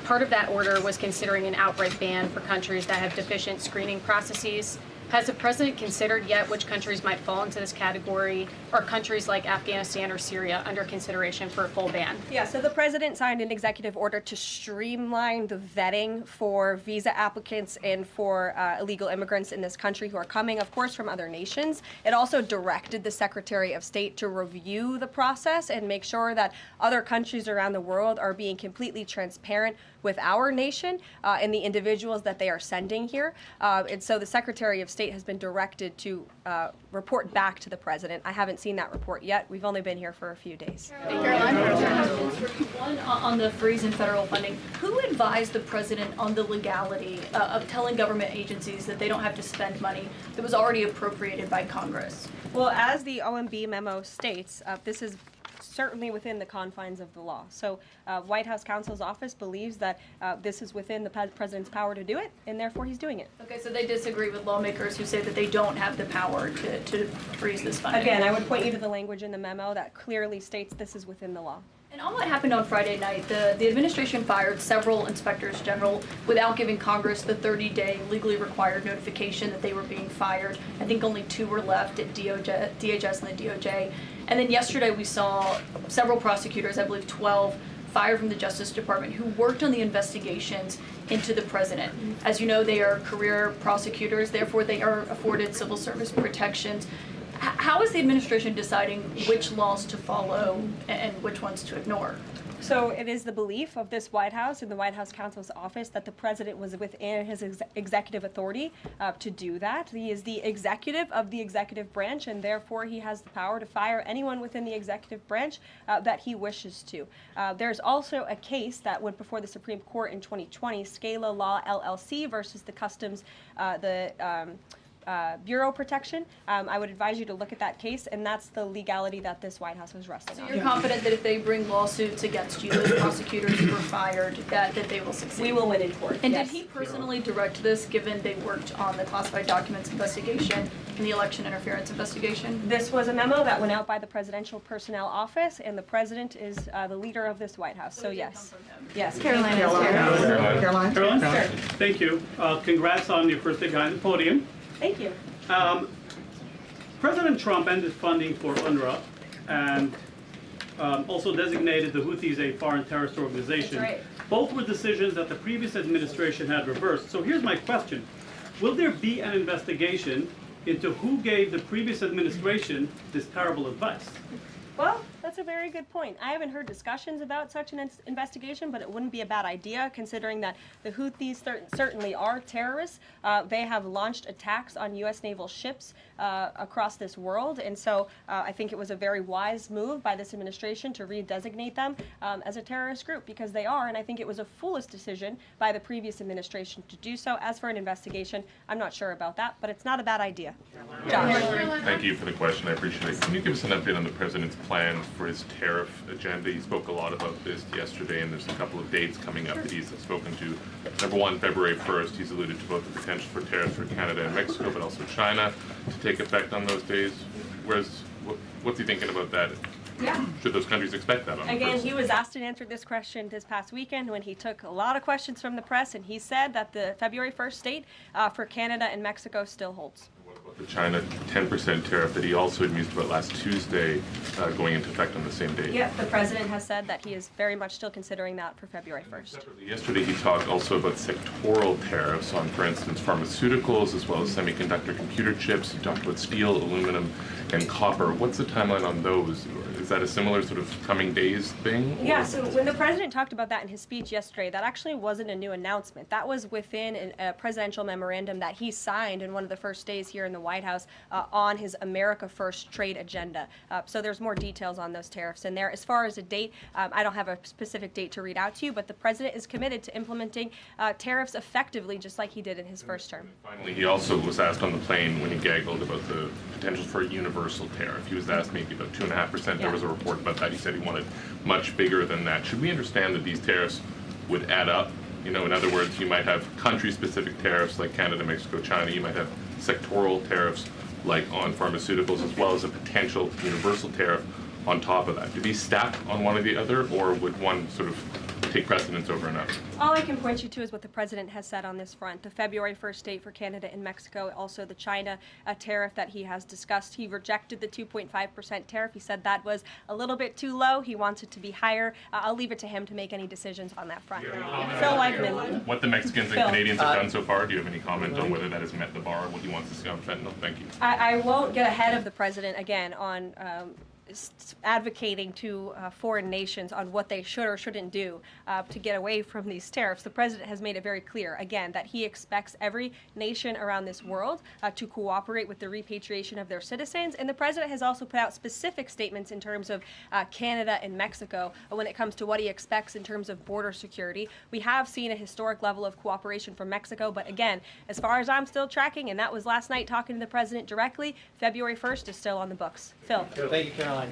Part of that order was considering an outright ban for countries that have deficient screening processes. Has the president considered yet which countries might fall into this category, or countries like Afghanistan or Syria under consideration for a full ban? Yeah, so the president signed an executive order to streamline the vetting for visa applicants and for illegal immigrants in this country who are coming, of course, from other nations. It also directed the Secretary of State to review the process and make sure that other countries around the world are being completely transparent with our nation and the individuals that they are sending here. And so the Secretary of State has been directed to report back to the president. I haven't seen that report yet. We've only been here for a few days. One, on the freeze in federal funding, who advised the president on the legality of telling government agencies that they don't have to spend money that was already appropriated by Congress? Well, as the OMB memo states, this is certainly within the confines of the law. So White House counsel's office believes that this is within the president's power to do it, and therefore he's doing it. Okay, so they disagree with lawmakers who say that they don't have the power to freeze this funding. Again, I would point you to the language in the memo that clearly states this is within the law. And on what happened on Friday night, the administration fired several inspectors general without giving Congress the 30-day legally required notification that they were being fired. I think only 2 were left at DHS and the DOJ. And then yesterday we saw several prosecutors, I believe 12, fired from the Justice Department who worked on the investigations into the president. As you know, they are career prosecutors, therefore they are afforded civil service protections. How is the administration deciding which laws to follow and which ones to ignore? So it is the belief of this White House and the White House counsel's office that the president was within his executive authority to do that. He is the executive of the executive branch, and therefore he has the power to fire anyone within the executive branch that he wishes to. There's also a case that went before the Supreme Court in 2020, Scala Law LLC versus the Customs, Bureau Protection. I would advise you to look at that case, and that's the legality that this White House was resting on. So you're confident that if they bring lawsuits against you, those prosecutors who were fired, that they will succeed? We will win in court. And yes. Did he personally direct this, given they worked on the classified documents investigation and the election interference investigation? This was a memo that went out by the Presidential Personnel Office, and the president is the leader of this White House. So yes. Yes. Caroline. Caroline. Sure. Thank you. Congrats on your first day behind the podium. Thank you. President Trump ended funding for UNRWA and also designated the Houthis a foreign terrorist organization. That's right. Both were decisions that the previous administration had reversed. So here's my question. Will there be an investigation into who gave the previous administration this terrible advice? Well, that's a very good point. I haven't heard discussions about such an investigation, but it wouldn't be a bad idea considering that the Houthis certainly are terrorists. They have launched attacks on U.S. naval ships across this world, and so I think it was a very wise move by this administration to redesignate them as a terrorist group, because they are, and I think it was a foolish decision by the previous administration to do so. As for an investigation, I'm not sure about that, but it's not a bad idea. Josh. Thank you for the question. I appreciate it. Can you give us an update on the president's plans for his tariff agenda? He spoke a lot about this yesterday, and there's a couple of dates coming up that he's spoken to. Number one, February 1st, he's alluded to both the potential for tariffs for Canada and Mexico, but also China to take effect on those days. What's he thinking about that? Yeah. Should those countries expect that on the Again, first? he was asked and answered this question this past weekend when he took a lot of questions from the press, and he said that the February 1st date for Canada and Mexico still holds. The China 10% tariff that he also had mused about last Tuesday going into effect on the same day. Yep, the president has said that he is very much still considering that for February 1st. Yesterday he talked also about sectoral tariffs on, for instance, pharmaceuticals as well as semiconductor computer chips. He talked about steel, aluminum, and copper. What's the timeline on those? Is that a similar sort of coming days thing? Yeah, so when the president talked about that in his speech yesterday, that actually wasn't a new announcement. That was within a presidential memorandum that he signed in one of the first days here in the White House on his America First trade agenda. So there's more details on those tariffs in there. As far as a date, I don't have a specific date to read out to you, but the president is committed to implementing tariffs effectively, just like he did in his first term. Finally, he also was asked on the plane when he gaggled about the potential for a universal tariff. He was asked maybe about 2.5%. There was a report about that. He said he wanted much bigger than that. Should we understand that these tariffs would add up? You know, in other words, you might have country-specific tariffs like Canada, Mexico, China. You might have sectoral tariffs like on pharmaceuticals, as well as a potential universal tariff on top of that. Do these stack on one or the other, or would one sort of take precedence over another? All I can point you to is what the president has said on this front. The February 1st date for Canada and Mexico, also the China tariff that he has discussed. He rejected the 2.5% tariff. He said that was a little bit too low. He wants it to be higher. I'll leave it to him to make any decisions on that front. Phil Weichman. What the Mexicans and Canadians have done so far, do you have any comment on whether that has met the bar, what he wants to see on fentanyl? Thank you. I won't get ahead of the president again on advocating to foreign nations on what they should or shouldn't do to get away from these tariffs. The president has made it very clear, again, that he expects every nation around this world to cooperate with the repatriation of their citizens. And the president has also put out specific statements in terms of Canada and Mexico when it comes to what he expects in terms of border security. We have seen a historic level of cooperation from Mexico, but again, as far as I'm still tracking, and that was last night talking to the president directly, February 1st is still on the books. Phil. Thank you, Caroline.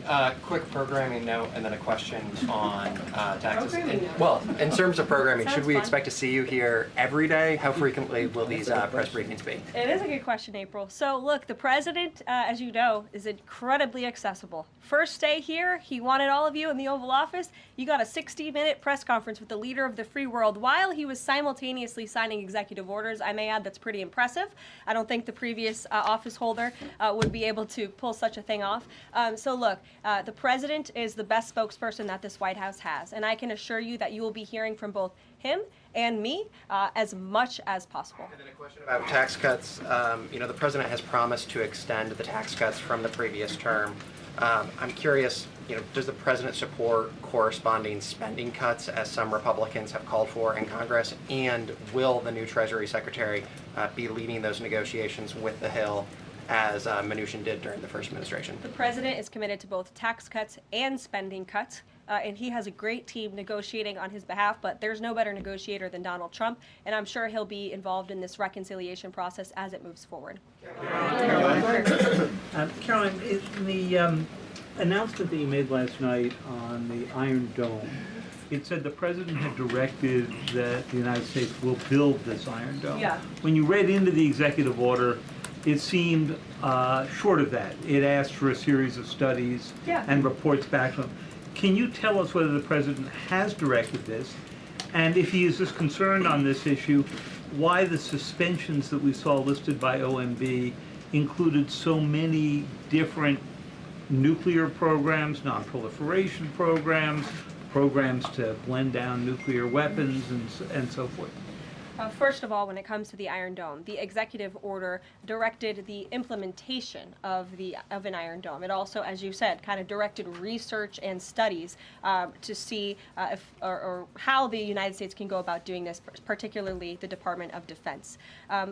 Quick programming note and then a question on taxes. Well, in terms of programming, should we expect to see you here every day? How frequently will these press briefings be? It is a good question, April. So look, the president, as you know, is incredibly accessible. First day here, he wanted all of you in the Oval Office. You got a 60-minute press conference with the leader of the free world while he was simultaneously signing executive orders. I may add that's pretty impressive. I don't think the previous office holder would be able to pull such a thing off. So look, the president is the best spokesperson that this White House has, and I can assure you that you will be hearing from both him and me as much as possible. And then a question about tax cuts. You know, the president has promised to extend the tax cuts from the previous term. I'm curious, you know, does the president support corresponding spending cuts as some Republicans have called for in Congress? And will the new Treasury Secretary be leading those negotiations with the Hill as Mnuchin did during the first administration? The president is committed to both tax cuts and spending cuts, and he has a great team negotiating on his behalf, but there's no better negotiator than Donald Trump, and I'm sure he'll be involved in this reconciliation process as it moves forward. Caroline, in the announcement that you made last night on the Iron Dome, it said the president had directed that the United States will build this Iron Dome. Yeah. When you read into the executive order, it seemed short of that. It asked for a series of studies and reports back to him. Can you tell us whether the president has directed this? And if he is this concerned on this issue, why the suspensions that we saw listed by OMB included so many different nuclear programs, non-proliferation programs, programs to blend down nuclear weapons, and so forth? First of all, when it comes to the Iron Dome, the executive order directed the implementation of an Iron Dome. It also, as you said, kind of directed research and studies to see if or how the United States can go about doing this, particularly the Department of Defense.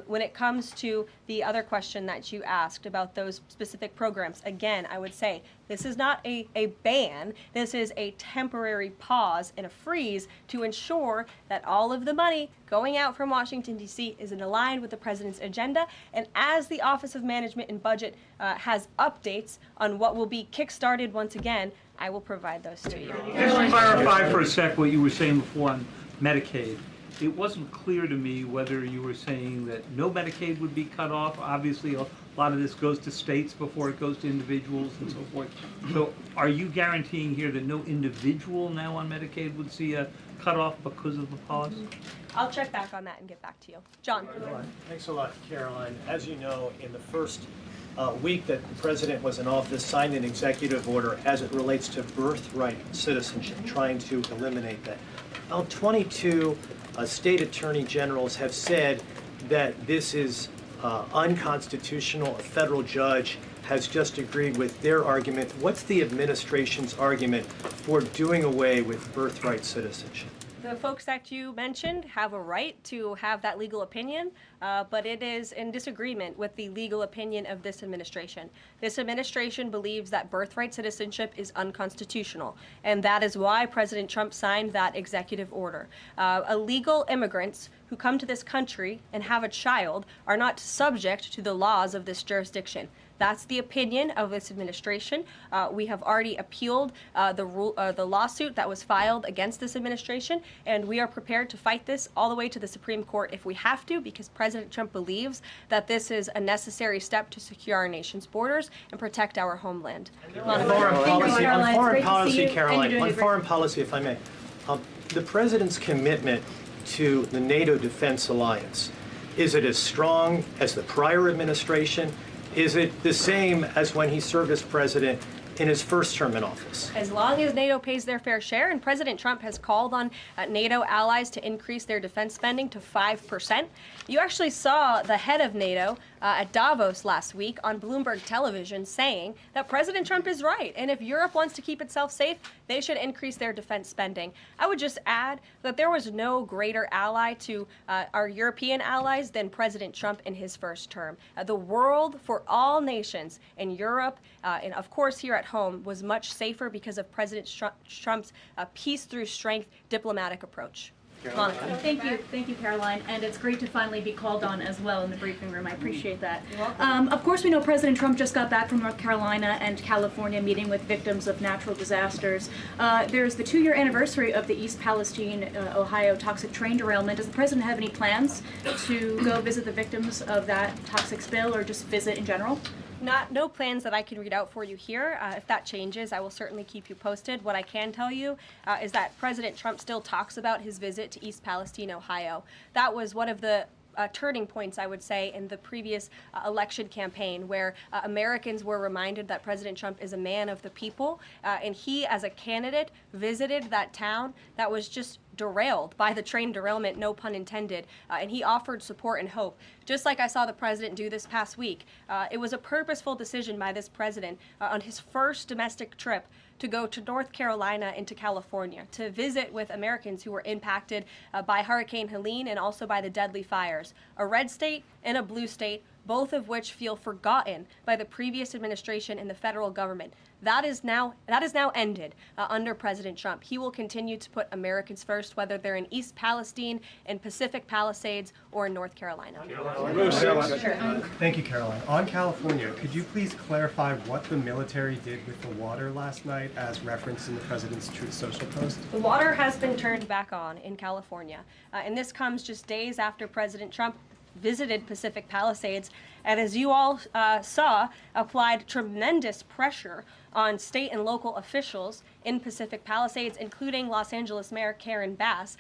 When it comes to the other question that you asked about those specific programs, again, I would say this is not a ban. This is a temporary pause and a freeze to ensure that all of the money going out from Washington, D.C. is aligned with the president's agenda. And as the Office of Management and Budget has updates on what will be kickstarted once again, I will provide those to you. Just clarify for a sec what you were saying before on Medicaid. it wasn't clear to me whether you were saying that no Medicaid would be cut off. Obviously, a lot of this goes to states before it goes to individuals and so forth. So are you guaranteeing here that no individual now on Medicaid would see a cutoff because of the pause? I'll check back on that and get back to you. John. Thanks a lot, Caroline. As you know, in the first week that the president was in office, signed an executive order as it relates to birthright citizenship, trying to eliminate that. Now, 22 state attorney generals have said that this is unconstitutional. A federal judge has just agreed with their argument. What's the administration's argument for doing away with birthright citizenship? The folks that you mentioned have a right to have that legal opinion, but it is in disagreement with the legal opinion of this administration. This administration believes that birthright citizenship is unconstitutional, and that is why President Trump signed that executive order. Illegal immigrants who come to this country and have a child are not subject to the laws of this jurisdiction. That's the opinion of this administration. We have already appealed the lawsuit that was filed against this administration, and we are prepared to fight this all the way to the Supreme Court if we have to, because President Trump believes that this is a necessary step to secure our nation's borders and protect our homeland. On foreign policy, Caroline, on foreign policy, if I may, the president's commitment to the NATO Defense Alliance, is it as strong as the prior administration? Is it the same as when he served as president in his first term in office? As long as NATO pays their fair share, and President Trump has called on NATO allies to increase their defense spending to 5%. You actually saw the head of NATO at Davos last week on Bloomberg television saying that President Trump is right, and if Europe wants to keep itself safe, they should increase their defense spending. I would just add that there was no greater ally to our European allies than President Trump in his first term. The world for all nations in Europe and of course here at home was much safer because of President Trump's peace through strength diplomatic approach. Monica. Thank you, Caroline, and it's great to finally be called on as well in the briefing room. I appreciate that. Of course, we know President Trump just got back from North Carolina and California meeting with victims of natural disasters. There's the 2-year anniversary of the East Palestine, Ohio toxic train derailment. Does the president have any plans to go visit the victims of that toxic spill or just visit in general? No plans that I can read out for you here. If that changes, I will certainly keep you posted. What I can tell you is that President Trump still talks about his visit to East Palestine, Ohio. That was one of the turning points, I would say, in the previous election campaign, where Americans were reminded that President Trump is a man of the people, and he, as a candidate, visited that town that was just derailed by the train derailment, no pun intended, and he offered support and hope. Just like I saw the president do this past week, it was a purposeful decision by this president on his first domestic trip to go to North Carolina and to California to visit with Americans who were impacted by Hurricane Helene and also by the deadly fires. A red state and a blue state, both of which feel forgotten by the previous administration and the federal government. That is now ended under President Trump. He will continue to put Americans first, whether they're in East Palestine, in Pacific Palisades, or in North Carolina. Thank you, Caroline. On California, could you please clarify what the military did with the water last night as referenced in the president's Truth Social post? The water has been turned back on in California, and this comes just days after President Trump visited Pacific Palisades, and as you all saw, applied tremendous pressure on state and local officials in Pacific Palisades, including Los Angeles Mayor Karen Bass,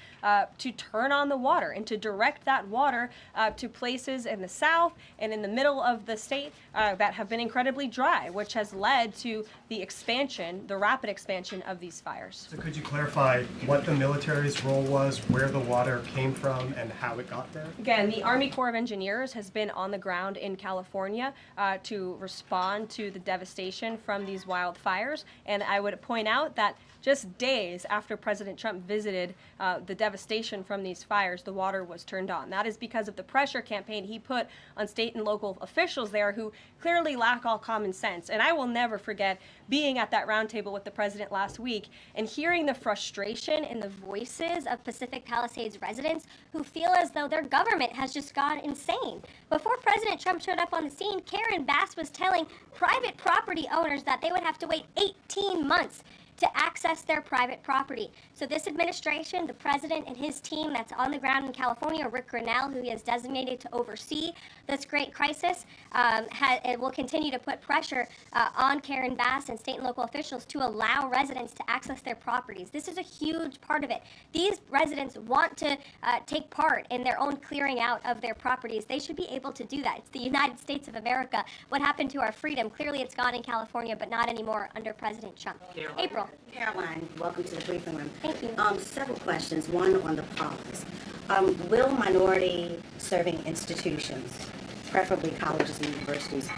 to turn on the water and to direct that water to places in the south and in the middle of the state that have been incredibly dry, which has led to the expansion, the rapid expansion of these fires. So could you clarify what the military's role was, where the water came from, and how it got there? Again, the Army Corps of Engineers has been on the ground in California to respond to the devastation from these wildfires, and I would point out that just days after President Trump visited the devastation from these fires, the water was turned on. That is because of the pressure campaign he put on state and local officials there who clearly lack all common sense. And I will never forget being at that roundtable with the president last week and hearing the frustration in the voices of Pacific Palisades residents who feel as though their government has just gone insane. Before President Trump showed up on the scene, Karen Bass was telling private property owners that they would have to wait 18 months to access their private property. So this administration, the president and his team that's on the ground in California, Rick Grinnell, who he has designated to oversee this great crisis, it will continue to put pressure on Karen Bass and state and local officials to allow residents to access their properties. This is a huge part of it. These residents want to take part in their own clearing out of their properties. They should be able to do that. It's the United States of America. What happened to our freedom? Clearly it's gone in California, but not anymore under President Trump. April. Caroline, welcome to the briefing room. Thank you. Several questions. One on the pause. Will minority-serving institutions, preferably colleges and universities,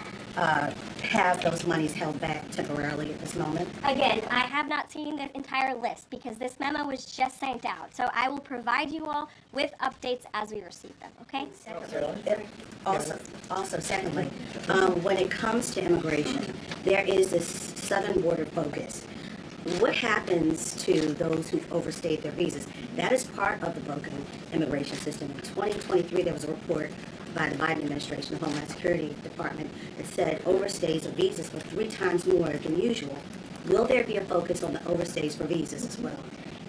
have those monies held back temporarily at this moment? Again, I have not seen the entire list because this memo was just sent out. So I will provide you all with updates as we receive them, okay? Also, secondly, when it comes to immigration, there is this southern border focus. What happens to those who've overstayed their visas? That is part of the broken immigration system. In 2023, there was a report by the Biden administration, the Homeland Security Department, that said overstays of visas were 3 times more than usual. Will there be a focus on the overstays for visas as well?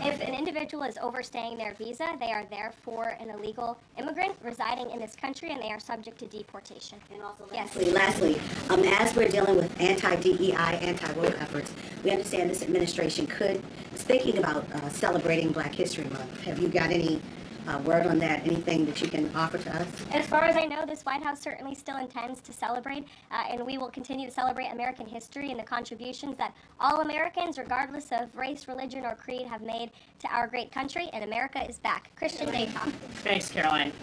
If an individual is overstaying their visa, they are therefore an illegal immigrant residing in this country, and they are subject to deportation. And also, yes. Lastly, as we're dealing with anti-DEI, anti-woke efforts, we understand this administration is thinking about celebrating Black History Month. Have you got any word on that? Anything that you can offer to us? As far as I know, this White House certainly still intends to celebrate, and we will continue to celebrate American history and the contributions that all Americans, regardless of race, religion, or creed, have made to our great country, and America is back. Christian Dayton. Thanks, Caroline.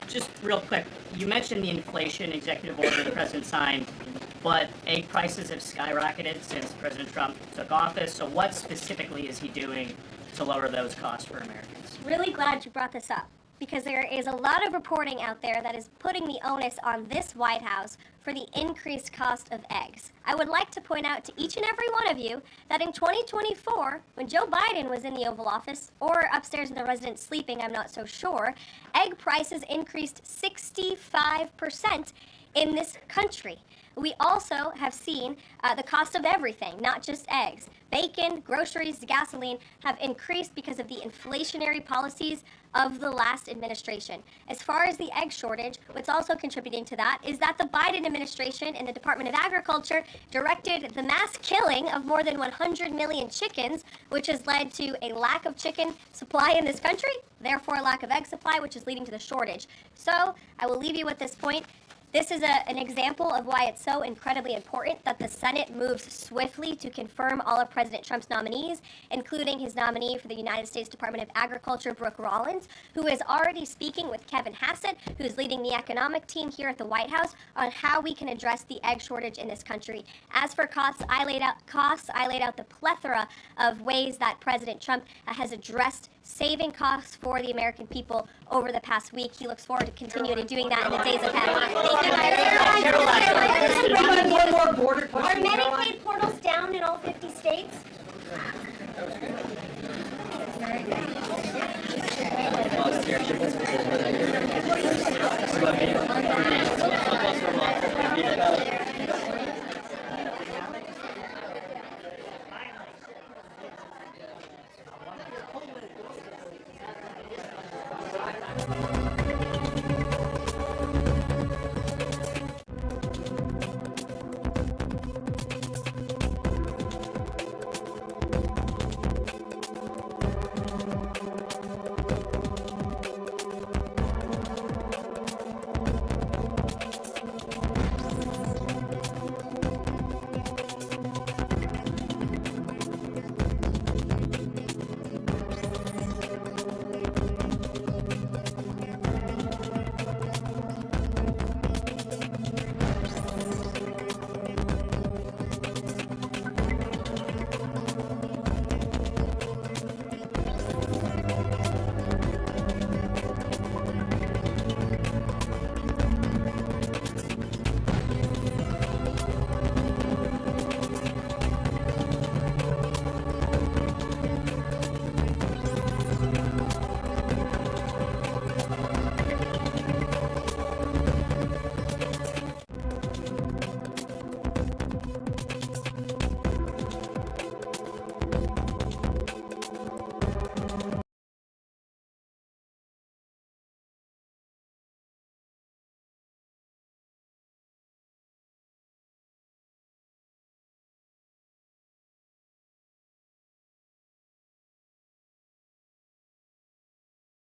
Just real quick, you mentioned the inflation executive order the president signed, but egg prices have skyrocketed since President Trump took office. So what specifically is he doing to lower those costs for Americans? Really glad you brought this up, because there is a lot of reporting out there that is putting the onus on this White House for the increased cost of eggs. I would like to point out to each and every one of you that in 2024, when Joe Biden was in the Oval Office, or upstairs in the residence sleeping, I'm not so sure, egg prices increased 65% in this country. We also have seen the cost of everything, not just eggs. Bacon, groceries, gasoline have increased because of the inflationary policies of the last administration. As far as the egg shortage, what's also contributing to that is that the Biden administration and the Department of Agriculture directed the mass killing of more than 100 million chickens, which has led to a lack of chicken supply in this country, therefore a lack of egg supply, which is leading to the shortage. So I will leave you with this point. This is an example of why it's so incredibly important that the Senate moves swiftly to confirm all of President Trump's nominees, including his nominee for the United States Department of Agriculture, Brooke Rollins, who is already speaking with Kevin Hassett, who's leading the economic team here at the White House, on how we can address the egg shortage in this country. As for costs, I laid out the plethora of ways that President Trump has addressed saving costs for the American people over the past week. He looks forward to continuing doing that in the days ahead. Thank you, guys.